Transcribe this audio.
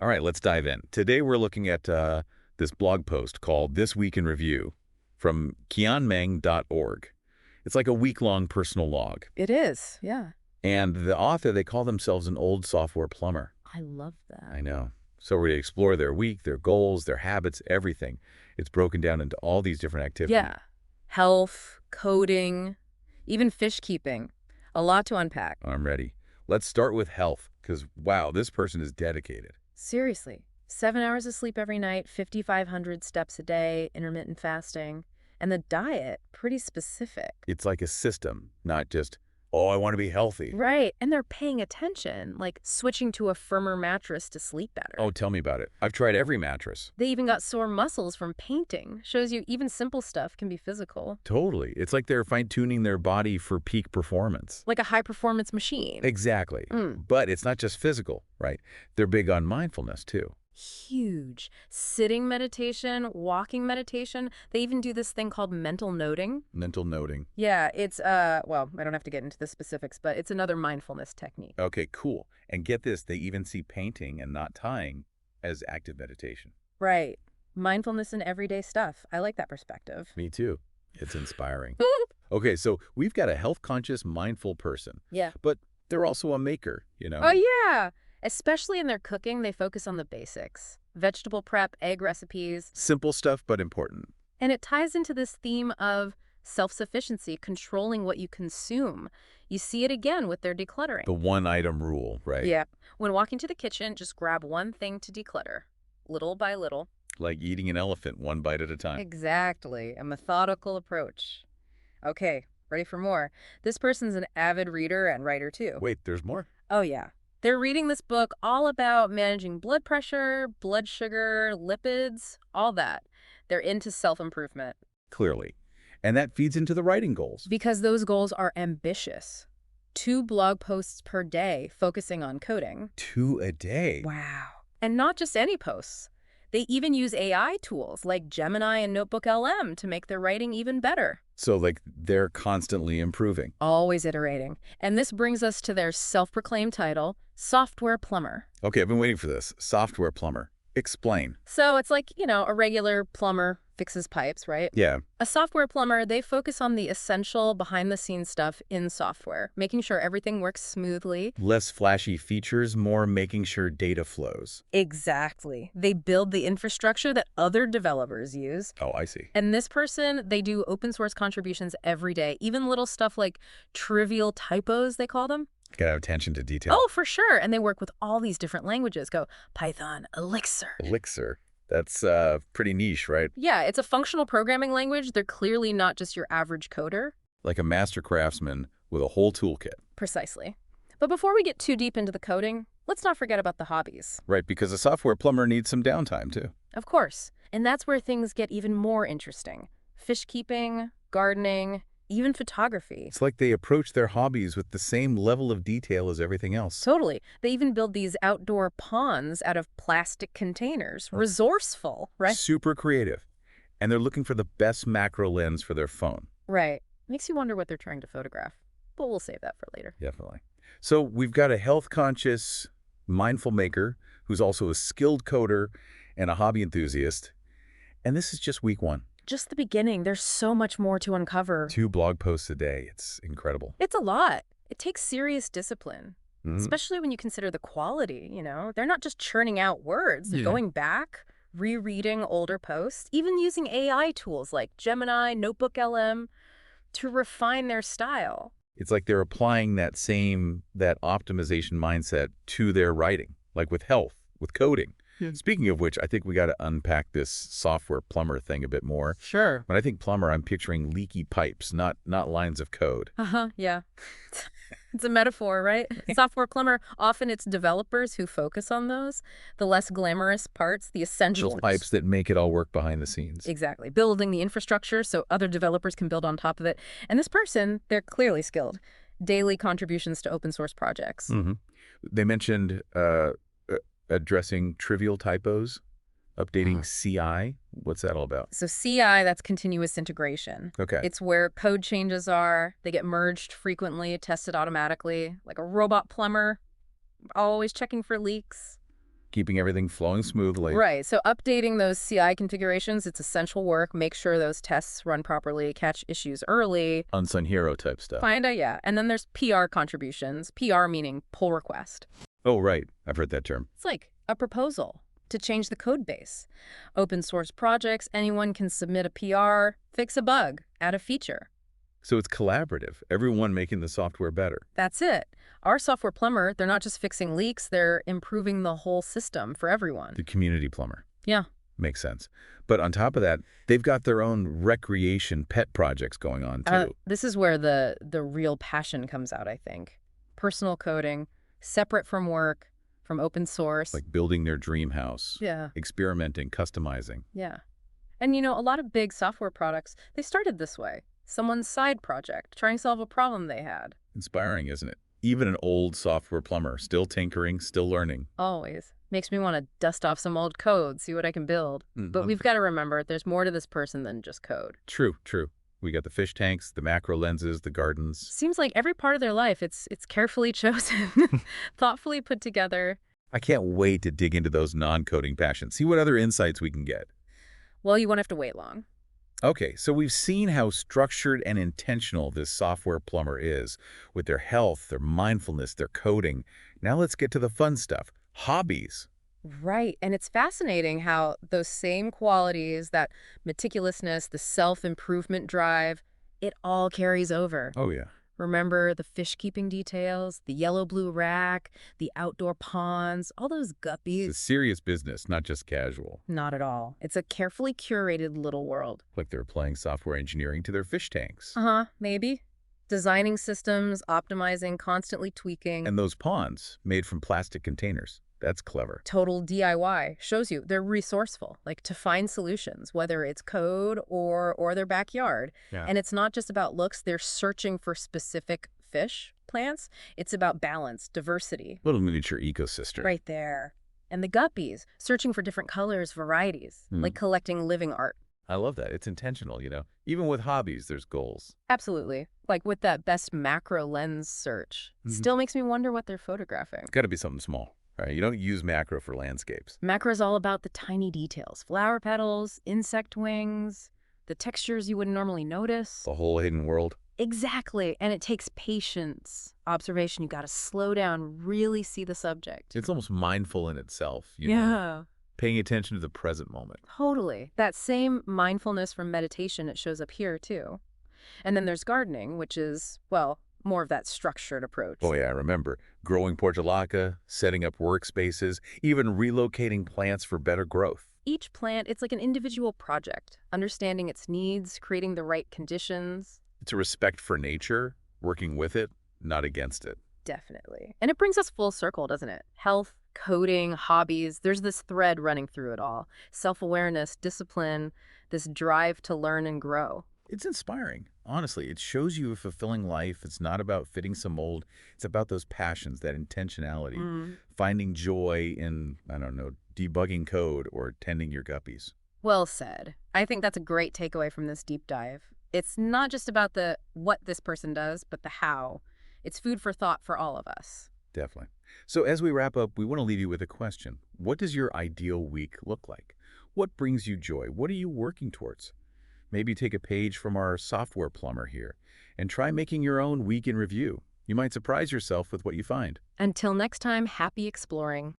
All right, let's dive in. Today we're looking at this blog post called This Week in Review from kianmeng.org. It's like a week-long personal log. It is, yeah. And the author, they call themselves an old software plumber. I love that. I know. So we're going to explore their week, their goals, their habits, everything. It's broken down into all these different activities. Yeah. Health, coding, even fish keeping. A lot to unpack. I'm ready. Let's start with health, because, wow, this person is dedicated. Seriously. 7 hours of sleep every night, 5,500 steps a day, intermittent fasting. And the diet, pretty specific. It's like a system, not just, oh, I want to be healthy. Right. And they're paying attention, like switching to a firmer mattress to sleep better. Oh, tell me about it. I've tried every mattress. They even got sore muscles from painting. Shows you even simple stuff can be physical. Totally. It's like they're fine-tuning their body for peak performance. Like a high-performance machine. Exactly. But it's not just physical, right? They're big on mindfulness, too. Huge. Sitting meditation, walking meditation. They even do this thing called mental noting. Mental noting. Yeah, it's, well, I don't have to get into the specifics, but it's another mindfulness technique. Okay, cool. And get this, they even see painting and not tying as active meditation. Right. Mindfulness in everyday stuff. I like that perspective. Me too. It's inspiring. Okay, so we've got a health-conscious, mindful person. Yeah. But they're also a maker, you know? Oh, yeah. Especially in their cooking, they focus on the basics. Vegetable prep, egg recipes. Simple stuff, but important. And it ties into this theme of self-sufficiency, controlling what you consume. You see it again with their decluttering. The one-item rule, right? Yeah. When walking to the kitchen, just grab one thing to declutter, little by little. Like eating an elephant one bite at a time. Exactly. A methodical approach. Okay, ready for more. This person's an avid reader and writer, too. Wait, there's more? Oh, yeah. They're reading this book all about managing blood pressure, blood sugar, lipids, all that. They're into self-improvement. Clearly. And that feeds into the writing goals. Because those goals are ambitious. 2 blog posts per day focusing on coding. 2 a day? Wow. And not just any posts. They even use AI tools like Gemini and Notebook LM to make their writing even better. So, like, they're constantly improving. Always iterating. And this brings us to their self-proclaimed title, Software Plumber. Okay, I've been waiting for this. Software plumber. Explain. So it's like, a regular plumber fixes pipes, right? Yeah. A software plumber, they focus on the essential behind-the-scenes stuff in software, making sure everything works smoothly. Less flashy features, more making sure data flows. Exactly. They build the infrastructure that other developers use. Oh, I see. And this person, they do open source contributions every day, even little stuff like trivial typos, they call them. Gotta have attention to detail. Oh, for sure. And they work with all these different languages. Go Python, Elixir. Elixir. That's pretty niche, right? Yeah, it's a functional programming language. They're clearly not just your average coder. Like a master craftsman with a whole toolkit. Precisely. But before we get too deep into the coding, let's not forget about the hobbies. Right, because a software plumber needs some downtime, too. Of course. And that's where things get even more interesting. Fish keeping, gardening, even photography. It's like they approach their hobbies with the same level of detail as everything else. Totally. They even build these outdoor ponds out of plastic containers. Resourceful, right? Super creative. And they're looking for the best macro lens for their phone. Right. Makes you wonder what they're trying to photograph. But we'll save that for later. Definitely. So we've got a health-conscious, mindful maker who's also a skilled coder and a hobby enthusiast. And this is just week 1. Just the beginning. There's so much more to uncover. 2 blog posts a day. It's incredible. It's a lot. It takes serious discipline, especially when you consider the quality, They're not just churning out words. They're going back, rereading older posts, even using AI tools like Gemini, Notebook LM to refine their style. It's like they're applying that optimization mindset to their writing, like with health, with coding. Yeah. Speaking of which, I think we got to unpack this software plumber thing a bit more. Sure. When I think plumber, I'm picturing leaky pipes, not lines of code. Yeah. It's a metaphor, right? Software plumber, often it's developers who focus on those, the less glamorous parts, the essentials. Those pipes that make it all work behind the scenes. Exactly. Building the infrastructure so other developers can build on top of it. And this person, they're clearly skilled. Daily contributions to open source projects. They mentioned addressing trivial typos, updating CI. What's that all about? So CI, that's continuous integration. Okay. It's where code changes are. They get merged frequently, tested automatically, like a robot plumber, always checking for leaks. keeping everything flowing smoothly. Right. So updating those CI configurations, it's essential work. Make sure those tests run properly, catch issues early. Unsung hero type stuff. Yeah. And then there's PR contributions. PR meaning pull request. Oh, right. I've heard that term. It's like a proposal to change the code base. Open source projects, anyone can submit a PR, fix a bug, add a feature. So it's collaborative, everyone making the software better. That's it. Our software plumber, they're not just fixing leaks, they're improving the whole system for everyone. The community plumber. Yeah. Makes sense. But on top of that, they've got their own recreation pet projects going on, too. This is where the real passion comes out, I think. Personal coding, separate from work, from open source. Like building their dream house. Yeah. Experimenting, customizing. Yeah. And, a lot of big software products, they started this way. Someone's side project, trying to solve a problem they had. Inspiring, isn't it? Even an old software plumber, still tinkering, still learning. Always. Makes me want to dust off some old code, see what I can build. But we've got to remember, there's more to this person than just code. True. We got the fish tanks, the macro lenses, the gardens. Seems like every part of their life, it's carefully chosen, thoughtfully put together. I can't wait to dig into those non-coding passions, see what other insights we can get. Well, you won't have to wait long. Okay, so we've seen how structured and intentional this software plumber is with their health, their mindfulness, their coding. Now let's get to the fun stuff. Hobbies. Right. And it's fascinating how those same qualities, that meticulousness, the self-improvement drive, it all carries over. Oh, yeah. Remember the fish-keeping details, the yellow-blue rack, the outdoor ponds, all those guppies? It's serious business, not just casual. Not at all. It's a carefully curated little world. Like they're applying software engineering to their fish tanks. Maybe. Designing systems, optimizing, constantly tweaking. And those ponds made from plastic containers. That's clever. Total DIY. Shows you they're resourceful, like to find solutions, whether it's code or their backyard. Yeah. And it's not just about looks. They're searching for specific fish plants. It's about balance, diversity. Little miniature ecosystem. Right there. And the guppies, searching for different colors, varieties, like collecting living art. I love that. It's intentional, Even with hobbies, there's goals. Absolutely. Like with that best macro lens search. Still makes me wonder what they're photographing. Got to be something small. Right, you don't use macro for landscapes. Macro is all about the tiny details. Flower petals, insect wings, the textures you wouldn't normally notice. The whole hidden world. Exactly. And it takes patience, observation. You got to slow down, really see the subject. It's almost mindful in itself, Yeah. Paying attention to the present moment. Totally. That same mindfulness from meditation, it shows up here, too. And then there's gardening, which is, well, more of that structured approach. Oh, yeah, I remember. Growing portulaca, setting up workspaces, even relocating plants for better growth. Each plant, it's like an individual project, understanding its needs, creating the right conditions. It's a respect for nature, working with it, not against it. Definitely. And it brings us full circle, doesn't it? Health, coding, hobbies, there's this thread running through it all. Self-awareness, discipline, this drive to learn and grow. It's inspiring. Honestly, it shows you a fulfilling life. It's not about fitting some mold. It's about those passions, that intentionality, finding joy in, debugging code or tending your guppies. Well said. I think that's a great takeaway from this deep dive. It's not just about the what this person does, but the how. It's food for thought for all of us. Definitely. So as we wrap up, we want to leave you with a question. What does your ideal week look like? What brings you joy? What are you working towards? Maybe take a page from our software plumber here and try making your own week in review. You might surprise yourself with what you find. Until next time, happy exploring.